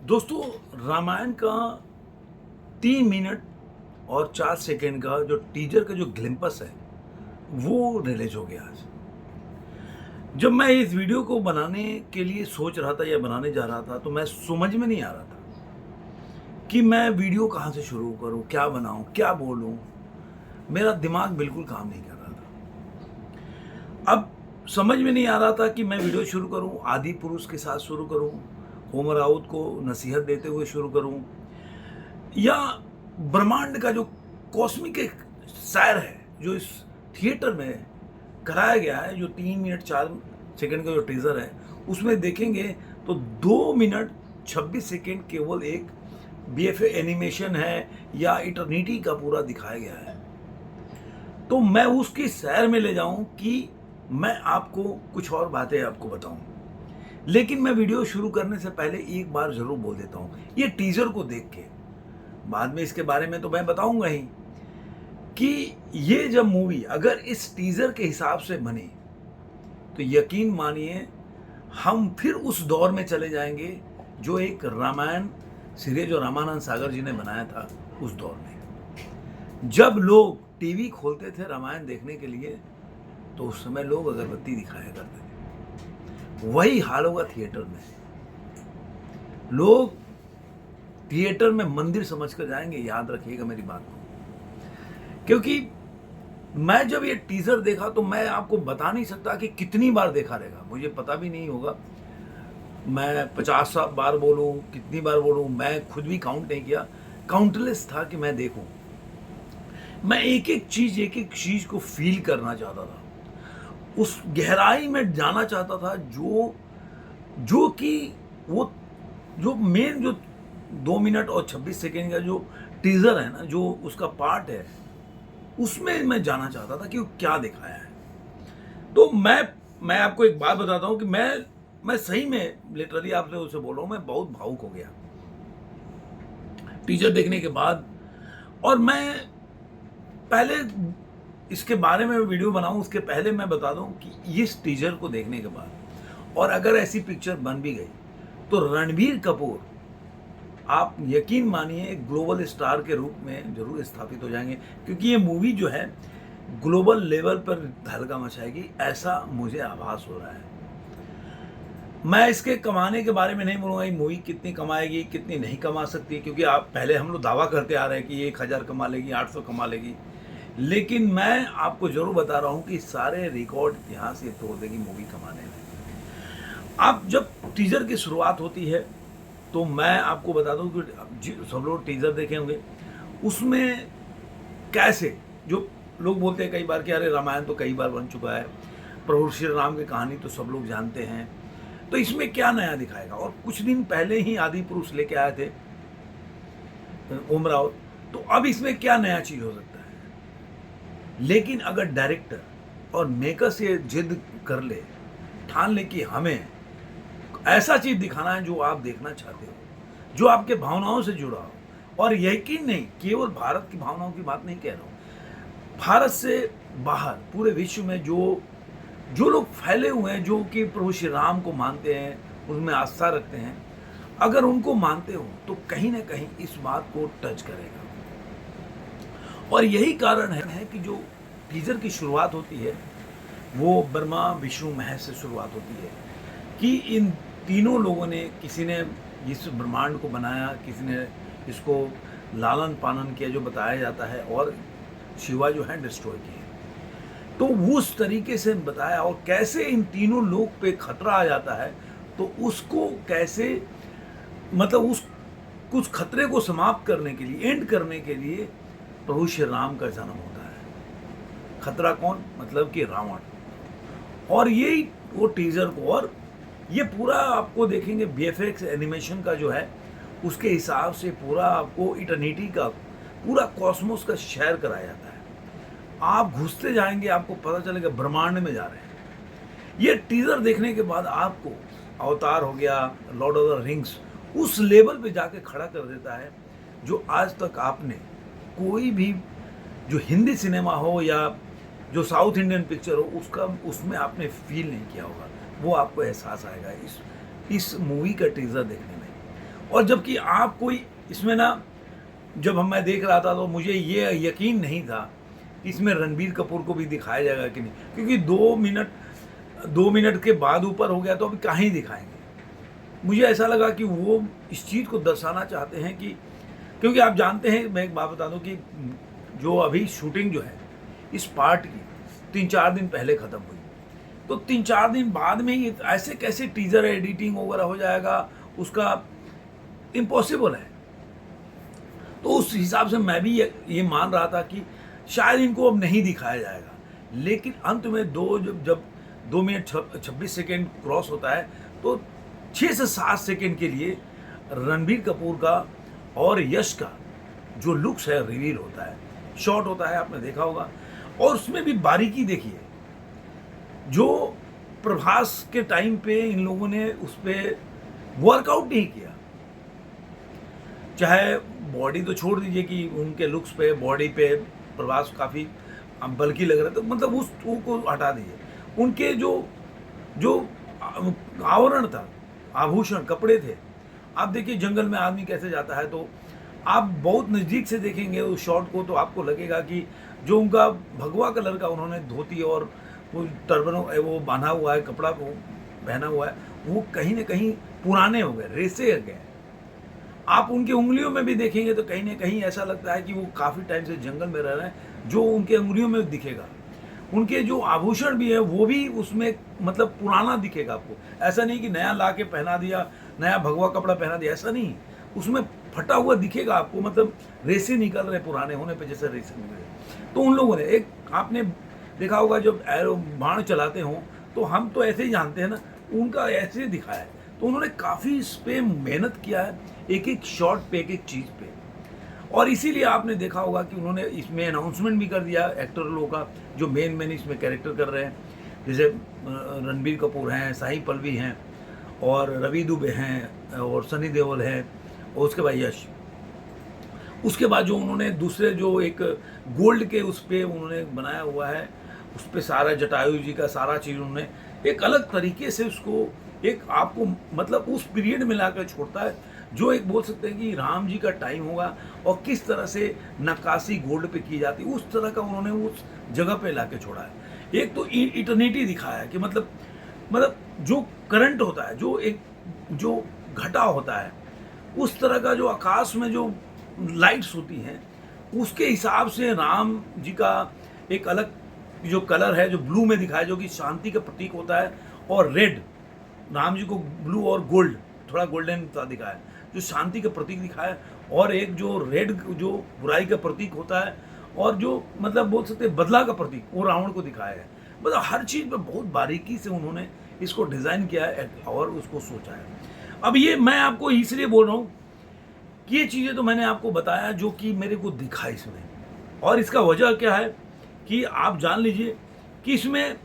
दोस्तों, रामायण का 3 मिनट और 4 सेकेंड का जो टीजर का जो ग्लिम्पस है वो रिलीज हो गया आज। जब मैं इस वीडियो को बनाने के लिए सोच रहा था या बनाने जा रहा था तो मैं समझ में नहीं आ रहा था कि मैं वीडियो कहाँ से शुरू करूँ, क्या बनाऊँ, क्या बोलूँ। मेरा दिमाग बिल्कुल काम नहीं कर रहा था। अब समझ में नहीं आ रहा था कि मैं वीडियो शुरू करूँ, आदि पुरुष के साथ शुरू करूँ, ओम राउत को नसीहत देते हुए शुरू करूं, या ब्रह्मांड का जो कॉस्मिक एक सैर है जो इस थिएटर में कराया गया है, जो 3 मिनट 4 सेकेंड का जो टीजर है उसमें देखेंगे तो 2 मिनट 26 सेकेंड केवल एक बीएफए एनिमेशन है या इटर्निटी का पूरा दिखाया गया है। तो मैं उसकी सैर में ले जाऊं कि मैं आपको कुछ और बातें आपको बताऊं। लेकिन मैं वीडियो शुरू करने से पहले एक बार जरूर बोल देता हूं, ये टीजर को देख के बाद में इसके बारे में तो मैं बताऊंगा ही कि ये जब मूवी अगर इस टीजर के हिसाब से बने तो यकीन मानिए हम फिर उस दौर में चले जाएंगे जो एक रामायण सीरीज जो रामानंद सागर जी ने बनाया था। उस दौर में जब लोग टीवी खोलते थे रामायण देखने के लिए तो उस समय लोग अगरबत्ती दिखाया करते थे। वही हाल होगा थिएटर में। लोग थिएटर में मंदिर समझकर जाएंगे, याद रखिएगा मेरी बात को। क्योंकि मैं जब ये टीजर देखा तो मैं आपको बता नहीं सकता कि कितनी बार देखा रहेगा, मुझे पता भी नहीं होगा। मैं 50 बार बोलूं, कितनी बार बोलूं, मैं खुद भी काउंट नहीं किया। काउंटलेस था कि मैं देखूं। मैं एक एक चीज को फील करना चाहता था, उस गहराई में जाना चाहता था जो कि वो जो मेन जो 2 मिनट और 26 सेकेंड का जो टीजर है ना, जो उसका पार्ट है उसमें मैं जाना चाहता था कि वो क्या दिखाया है। तो मैं आपको एक बात बताता हूं कि मैं सही में लिटरली आपसे उसे बोल रहा हूं, मैं बहुत भावुक हो गया टीजर देखने के बाद। और मैं पहले इसके बारे में वीडियो बनाऊं उसके पहले मैं बता दूं कि इस टीजर को देखने के बाद और अगर ऐसी पिक्चर बन भी गई तो रणबीर कपूर, आप यकीन मानिए, एक ग्लोबल स्टार के रूप में जरूर स्थापित हो जाएंगे। क्योंकि ये मूवी जो है ग्लोबल लेवल पर धलका मचाएगी, ऐसा मुझे आभास हो रहा है। मैं इसके कमाने के बारे में नहीं बोलूँगा ये मूवी कितनी कमाएगी, कितनी नहीं कमा सकती, क्योंकि आप पहले हम लोग दावा करते आ रहे हैं कि 1000 कमा लेगी, 800 कमा लेगी। लेकिन मैं आपको जरूर बता रहा हूं कि सारे रिकॉर्ड यहां से तोड़ देगी मूवी कमाने में। आप जब टीजर की शुरुआत होती है तो मैं आपको बता दूं कि सब लोग टीजर देखे होंगे, उसमें कैसे जो लोग बोलते हैं कई बार कि अरे रामायण तो कई बार बन चुका है, प्रभु श्री राम की कहानी तो सब लोग जानते हैं, तो इसमें क्या नया दिखाएगा। और कुछ दिन पहले ही आदि पुरुष लेके आए थे ओम राउत, तो अब इसमें क्या नया चीज हो सकता है। लेकिन अगर डायरेक्टर और मेकर से जिद कर ले, ठान ले कि हमें ऐसा चीज दिखाना है जो आप देखना चाहते हो, जो आपके भावनाओं से जुड़ा हो, और यकीन नहीं केवल भारत की भावनाओं की बात नहीं कह रहा हूं, भारत से बाहर पूरे विश्व में जो लोग फैले हुए हैं, जो कि प्रभु श्री राम को मानते हैं, उसमें आस्था रखते हैं, अगर उनको मानते हो तो कहीं ना कहीं इस बात को टच करेगा। और यही कारण है कि जो टीजर की शुरुआत होती है वो ब्रह्मा विष्णु महेश से शुरुआत होती है कि इन तीनों लोगों ने, किसी ने इस ब्रह्मांड को बनाया, किसी ने इसको लालन पालन किया जो बताया जाता है, और शिवा जो है डिस्ट्रॉय किए। तो उस तरीके से बताया, और कैसे इन तीनों लोग पे खतरा आ जाता है तो उसको कैसे, मतलब कुछ खतरे को समाप्त करने के लिए, एंड करने के लिए प्रभु श्री राम का जन्म होता है। खतरा कौन? मतलब कि रावण। और यही वो टीजर को, और ये पूरा आपको देखेंगे बीएफएक्स एनिमेशन का जो है उसके हिसाब से पूरा आपको इटर्निटी का, पूरा कॉस्मोस का शेयर कराया जाता है। आप घुसते जाएंगे, आपको पता चलेगा ब्रह्मांड में जा रहे हैं। ये टीजर देखने के बाद आपको अवतार हो गया, लॉर्ड ऑफ द रिंग्स, उस लेवल पे जाके खड़ा कर देता है जो आज तक आपने कोई भी जो हिंदी सिनेमा हो या जो साउथ इंडियन पिक्चर हो उसमें आपने फील नहीं किया होगा। वो आपको एहसास आएगा इस मूवी का टीजर देखने में। और जबकि आप कोई इसमें ना, जब मैं देख रहा था तो मुझे ये यकीन नहीं था कि इसमें रणबीर कपूर को भी दिखाया जाएगा कि नहीं, क्योंकि 2 मिनट के बाद ऊपर हो गया तो अभी कहाँ ही दिखाएंगे। मुझे ऐसा लगा कि वो इस चीज़ को दर्शाना चाहते हैं कि, क्योंकि आप जानते हैं, मैं एक बात बता दूं कि जो अभी शूटिंग जो है इस पार्ट की 3-4 दिन पहले ख़त्म हुई, तो 3-4 दिन बाद में ही ऐसे कैसे टीजर एडिटिंग वगैरह हो जाएगा, उसका इम्पॉसिबल है। तो उस हिसाब से मैं भी ये मान रहा था कि शायद इनको अब नहीं दिखाया जाएगा, लेकिन अंत में जब 2 मिनट 26 सेकेंड क्रॉस होता है तो 6 से 7 सेकेंड के लिए रणबीर कपूर का और यश का जो लुक्स है रिवील होता है, शॉट होता है, आपने देखा होगा। और उसमें भी बारीकी देखिए, जो प्रभास के टाइम पे इन लोगों ने उस पर वर्कआउट नहीं किया, चाहे बॉडी तो छोड़ दीजिए कि उनके लुक्स पे, बॉडी पे प्रभास काफ़ी बल्कि लग रहा था, मतलब उस को हटा दीजिए, उनके जो जो आवरण था, आभूषण, कपड़े थे। आप देखिए जंगल में आदमी कैसे जाता है, तो आप बहुत नज़दीक से देखेंगे उस शॉट को तो आपको लगेगा कि जो उनका भगवा कलर का उन्होंने धोती और वो टर्बन वो बांधा हुआ है, कपड़ा वो पहना हुआ है, वो कहीं ना कहीं पुराने हो गए, रेसे गए। आप उनकी उंगलियों में भी देखेंगे तो कहीं ना कहीं ऐसा लगता है कि वो काफ़ी टाइम से जंगल में रह रहे हैं, जो उनके उंगलियों में दिखेगा। उनके जो आभूषण भी है वो भी उसमें मतलब पुराना दिखेगा आपको, ऐसा नहीं कि नया ला के पहना दिया, नया भगवा कपड़ा पहना दिया, ऐसा नहीं, उसमें फटा हुआ दिखेगा आपको, मतलब रेसे निकल रहे पुराने होने पे, जैसे रेसे निकल रहे। तो उन लोगों ने एक, आपने देखा होगा जब एरो बाण चलाते हों तो हम तो ऐसे ही जानते हैं ना, उनका ऐसे दिखाया है। तो उन्होंने काफ़ी इस पर मेहनत किया है, एक एक शॉट पे, एक एक चीज़ पे। और इसीलिए आपने देखा होगा कि उन्होंने इसमें अनाउंसमेंट भी कर दिया एक्टर लोगों का, जो मेन इसमें कैरेक्टर कर रहे हैं, जैसे रणबीर कपूर हैं, साई पल्लवी हैं, और रवि दुबे हैं, और सनी देओल हैं, और उसके बाद यश। उसके बाद जो उन्होंने दूसरे जो एक गोल्ड के उस पर उन्होंने बनाया हुआ है, उस पर सारा जटायु जी का सारा चीज़ उन्होंने एक अलग तरीके से उसको एक आपको मतलब उस पीरियड में लाकर छोड़ता है, जो एक बोल सकते हैं कि राम जी का टाइम होगा और किस तरह से नक्काशी गोल्ड पे की जाती है, उस तरह का उन्होंने उस जगह पे लाके छोड़ा है। एक तो इटर्निटी दिखाया है कि मतलब जो करंट होता है, जो घटा होता है, उस तरह का जो आकाश में जो लाइट्स होती हैं, उसके हिसाब से राम जी का एक अलग जो कलर है, जो ब्लू में दिखाया, जो कि शांति का प्रतीक होता है, और रेड, राम जी को ब्लू और गोल्ड, थोड़ा गोल्डन सा दिखाया, जो शांति का प्रतीक दिखाया है, और एक जो रेड जो बुराई का प्रतीक होता है, और जो मतलब बोल सकते हैं बदला का प्रतीक, वो रावण को दिखाया है। मतलब हर चीज़ में बहुत बारीकी से उन्होंने इसको डिज़ाइन किया है और उसको सोचा है। अब ये मैं आपको इसलिए बोल रहा हूँ कि ये चीज़ें तो मैंने आपको बताया जो कि मेरे को दिखा इसमें, और इसका वजह क्या है कि आप जान लीजिए कि इसमें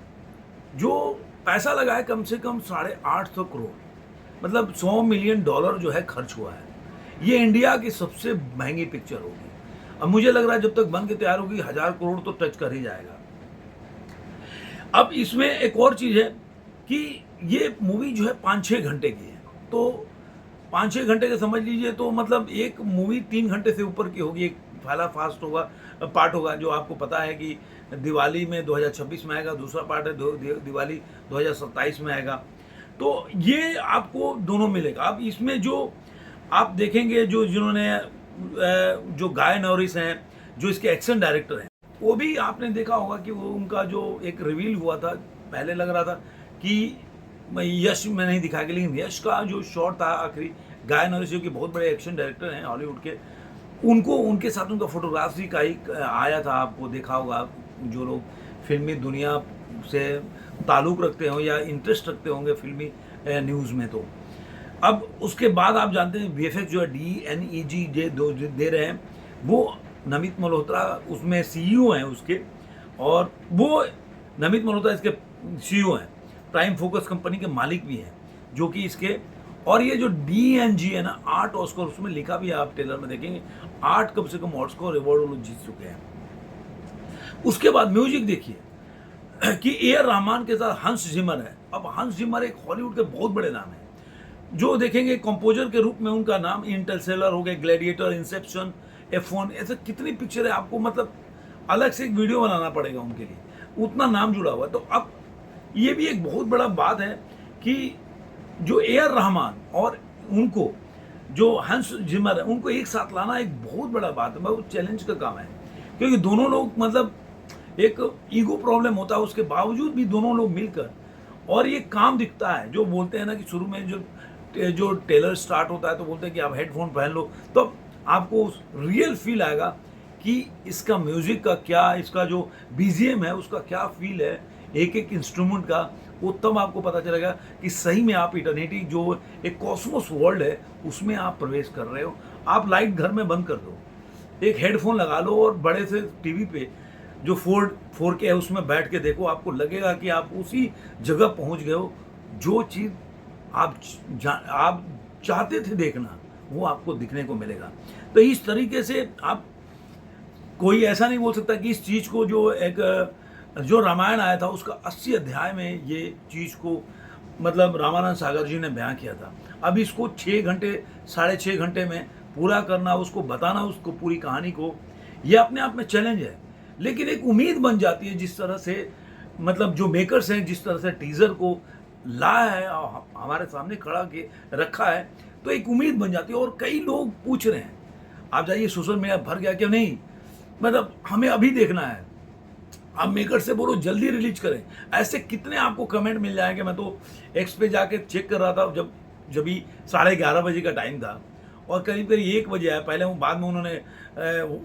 जो पैसा लगा है कम से कम 850 करोड़, मतलब $100 मिलियन जो है खर्च हुआ है। ये इंडिया की सबसे महंगी पिक्चर होगी। अब मुझे लग रहा है जब तक बन के तैयार होगी 1000 करोड़ तो टच कर ही जाएगा। अब इसमें एक और चीज़ है कि ये मूवी जो है 5-6 घंटे की है, तो 5-6 घंटे का समझ लीजिए, तो मतलब एक मूवी 3 घंटे से ऊपर की होगी। एक पहला फास्ट होगा पार्ट होगा, जो आपको पता है कि दिवाली में 2026 में आएगा, दूसरा पार्ट है दिवाली 2027 में आएगा। तो ये आपको दोनों मिलेगा। अब इसमें जो आप देखेंगे जिन्होंने जो गाय नॉरिस हैं, जो इसके एक्शन डायरेक्टर हैं, वो भी आपने देखा होगा कि वो उनका जो एक रिवील हुआ था, पहले लग रहा था कि यश में नहीं दिखाया गया, लेकिन यश का जो शॉट था आखिरी, गाय नॉरिस जो कि बहुत बड़े एक्शन डायरेक्टर हैं हॉलीवुड के, उनको उनके साथ उनका फोटोग्राफी का एक आया था, आपको देखा होगा। जो लोग फिल्मी दुनिया से ताल्लुक़ रखते हो या इंटरेस्ट रखते होंगे फिल्मी न्यूज़ में, तो अब उसके बाद आप जानते हैं VFX जो है DNEG दे रहे हैं, वो नमित मल्होत्रा उसमें CEO हैं उसके, और वो नमित मल्होत्रा इसके CEO हैं, प्राइम फोकस कंपनी के मालिक भी हैं, जो कि इसके, और ये जो DNG है ना, 8 ऑस्कर, उसमें लिखा भी है, आप ट्रेलर में देखेंगे 8 कम से कम ऑस्कर अवार्ड लोग जीत चुके हैं। उसके बाद म्यूजिक देखिए कि A.R. रहमान के साथ हंस जिमर है। अब हंस जिमर एक हॉलीवुड के बहुत बड़े नाम है, जो देखेंगे कंपोजर के रूप में उनका नाम इंटरस्टेलर हो गया, ग्लैडिएटर, इंसेप्शन, F1, ऐसे कितनी पिक्चर है, आपको मतलब अलग से एक वीडियो बनाना पड़ेगा उनके लिए, उतना नाम जुड़ा हुआ है। तो अब ये भी एक बहुत बड़ा बात है कि जो A.R. रहमान और उनको जो हंस जिमर है, उनको एक साथ लाना एक बहुत बड़ा बात है, बहुत चैलेंज का काम है, क्योंकि दोनों लोग मतलब एक ईगो प्रॉब्लम होता है, उसके बावजूद भी दोनों लोग मिलकर, और ये काम दिखता है। जो बोलते हैं ना कि शुरू में जो टेलर स्टार्ट होता है तो बोलते हैं कि आप हेडफोन पहन लो, तो आपको रियल फील आएगा कि इसका म्यूजिक का क्या, इसका जो बीजीएम है उसका क्या फील है, एक एक इंस्ट्रूमेंट का, वो तब आपको पता चलेगा कि सही में आप इटर्निटी जो एक कॉस्मोस वर्ल्ड है उसमें आप प्रवेश कर रहे हो। आप लाइट घर में बंद कर दो, एक हेडफोन लगा लो और बड़े से टीवी पे जो 4K है उसमें बैठ के देखो, आपको लगेगा कि आप उसी जगह पहुंच गए हो। जो चीज़ आप आप चाहते थे देखना वो आपको दिखने को मिलेगा। तो इस तरीके से आप, कोई ऐसा नहीं बोल सकता कि इस चीज़ को जो रामायण आया था उसका 80 अध्याय में ये चीज़ को मतलब रामानंद सागर जी ने बयां किया था। अब इसको 6 घंटे 6.5 घंटे में पूरा करना, उसको बताना, उसको पूरी कहानी को, ये अपने आप में चैलेंज है। लेकिन एक उम्मीद बन जाती है, जिस तरह से मतलब जो मेकर्स हैं जिस तरह से टीज़र को लाया है और हमारे सामने खड़ा के रखा है, तो एक उम्मीद बन जाती है। और कई लोग पूछ रहे हैं, आप जाइए सोशल मीडिया भर गया क्या, नहीं मतलब हमें अभी देखना है, आप मेकर से बोलो जल्दी रिलीज करें। ऐसे कितने आपको कमेंट मिल जाएंगे। मैं तो एक्स पे जाके चेक कर रहा था जब भी 11:30 बजे का टाइम था, और करीब करीब 1 बजे आया। पहले वो बाद में उन्होंने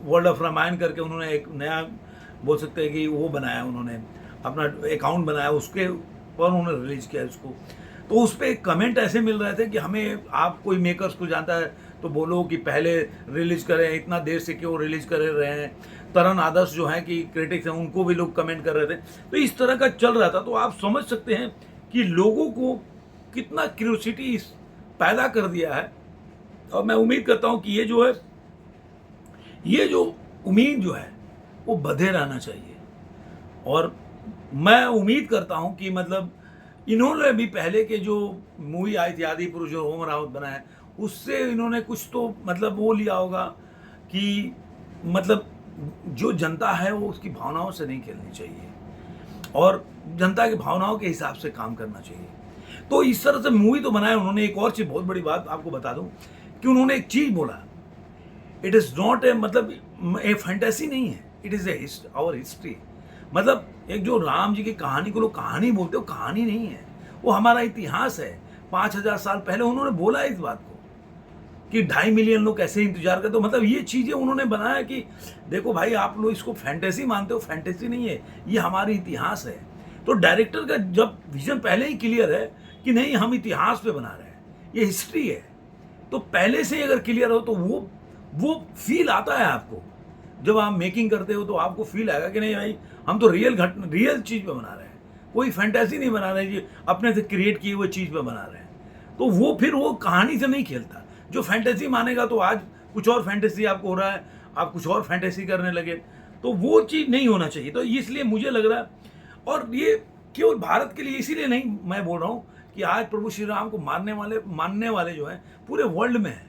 वर्ल्ड ऑफ रामायण करके उन्होंने एक नया बोल सकते हैं कि वो बनाया, उन्होंने अपना अकाउंट बनाया, उसके पर उन्होंने रिलीज किया इसको। तो उस पर कमेंट ऐसे मिल रहे थे कि हमें, आप कोई मेकर्स को जानता है तो बोलो कि पहले रिलीज करें, इतना देर से क्यों रिलीज कर रहे हैं। तरण आदर्श जो है कि क्रिटिक्स हैं, उनको भी लोग कमेंट कर रहे थे। तो इस तरह का चल रहा था। तो आप समझ सकते हैं कि लोगों को कितना क्यूरियोसिटी पैदा कर दिया है। और मैं उम्मीद करता हूं कि ये जो उम्मीद जो है वो बधे रहना चाहिए। और मैं उम्मीद करता हूं कि मतलब इन्होंने भी पहले के जो मूवी आई थी आदि पुरुष जो ओम रावत बनाया, उससे इन्होंने कुछ तो मतलब वो लिया होगा कि मतलब जो जनता है वो उसकी भावनाओं से नहीं खेलनी चाहिए और जनता की भावनाओं के हिसाब से काम करना चाहिए। तो इस तरह से मूवी तो बनाया उन्होंने। एक और चीज़, बहुत बड़ी बात आपको बता दूं कि उन्होंने एक चीज़ बोला, इट इज़ नॉट ए मतलब ए फैंटेसी नहीं है, it is a our history. मतलब एक जो राम जी की कहानी को लोग कहानी बोलते हो, कहानी नहीं है, वो हमारा इतिहास है। 5000 साल पहले उन्होंने बोला इस बात को कि 2.5 मिलियन लोग कैसे इंतजार करते हो। मतलब ये चीज़ें उन्होंने बनाया कि देखो भाई, आप लोग इसको फैंटेसी मानते हो, फैंटेसी नहीं है, ये हमारी इतिहास है। तो डायरेक्टर का जब विजन पहले ही क्लियर है कि नहीं हम इतिहास पे बना रहे हैं, ये हिस्ट्री है, तो पहले से अगर क्लियर हो तो वो फील आता है आपको। जब आप मेकिंग करते हो तो आपको फील आएगा कि नहीं भाई, हम तो रियल चीज़ पे बना रहे हैं, कोई फैंटेसी नहीं बना रहे जी, अपने से क्रिएट किए हुए चीज़ पे बना रहे हैं। तो वो फिर वो कहानी से नहीं खेलता। जो फैंटेसी मानेगा तो आज कुछ और फैंटेसी आपको हो रहा है, आप कुछ और फैंटेसी करने लगे, तो वो चीज़ नहीं होना चाहिए। तो इसलिए मुझे लग रहा है, और ये केवल भारत के लिए इसीलिए नहीं मैं बोल रहा हूँ कि आज प्रभु श्री राम को मानने वाले जो हैं पूरे वर्ल्ड में हैं।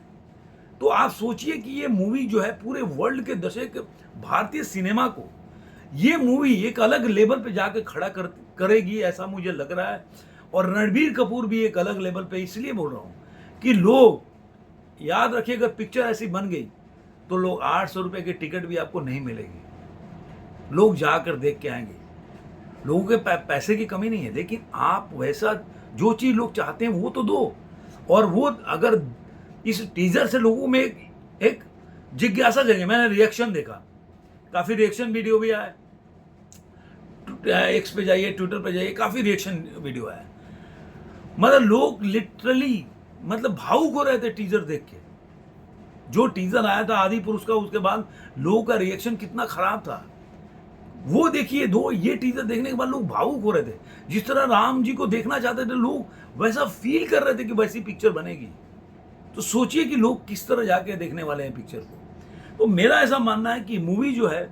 तो आप सोचिए कि ये मूवी जो है पूरे वर्ल्ड के दशक भारतीय सिनेमा को, ये मूवी एक अलग लेवल पे जाकर खड़ा करेगी, ऐसा मुझे लग रहा है। और रणबीर कपूर भी एक अलग लेवल पे, इसलिए बोल रहा हूँ कि लोग याद रखिए, अगर पिक्चर ऐसी बन गई तो लोग 800 रुपये की टिकट भी आपको नहीं मिलेगी, लोग जाकर देख के आएंगे। लोगों के पैसे की कमी नहीं है, लेकिन आप वैसा जो चीज़ लोग चाहते हैं वो तो दो। और वो अगर इस टीजर से लोगों में एक जिज्ञासा जगे। मैंने रिएक्शन देखा, काफ़ी रिएक्शन वीडियो भी आया, एक्स पे जाइए, ट्विटर पे जाइए, काफ़ी रिएक्शन वीडियो आया। मतलब लोग लिटरली मतलब भावुक हो रहे थे टीजर देख के। जो टीजर आया था आदि पुरुष का, उसके बाद लोगों का रिएक्शन कितना खराब था वो देखिए। ये टीजर देखने के बाद लोग भावुक हो रहे थे। जिस तरह राम जी को देखना चाहते थे लोग, वैसा फील कर रहे थे कि वैसी पिक्चर बनेगी। तो सोचिए कि लोग किस तरह जाके देखने वाले हैं पिक्चर को। तो मेरा ऐसा मानना है कि मूवी जो है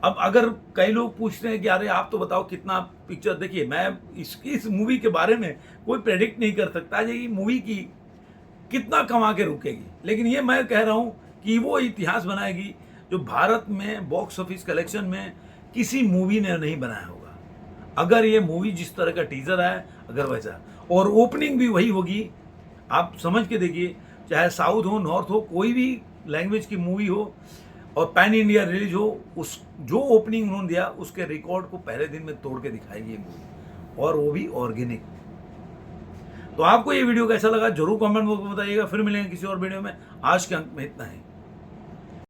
अब अगर कई लोग पूछते हैं कि अरे आप तो बताओ कितना पिक्चर, देखिए मैं इस मूवी के बारे में कोई प्रेडिक्ट नहीं कर सकता ये मूवी की कितना कमा के रुकेगी, लेकिन ये मैं कह रहा हूँ कि वो इतिहास बनाएगी जो भारत में बॉक्स ऑफिस कलेक्शन में किसी मूवी ने नहीं बनाया होगा। अगर ये मूवी जिस तरह का टीजर है, अगर वैसा, और ओपनिंग भी वही होगी, आप समझ के देखिए, चाहे साउथ हो, नॉर्थ हो, कोई भी लैंग्वेज की मूवी हो और पैन इंडिया रिलीज हो, उस जो ओपनिंग उन्होंने दिया उसके रिकॉर्ड को पहले दिन में तोड़ के दिखाएगी ये मूवी, और वो भी ऑर्गेनिक। तो आपको ये वीडियो कैसा लगा जरूर कमेंट बॉक्स में बताइएगा। फिर मिलेंगे किसी और वीडियो में। आज के अंत में इतना ही।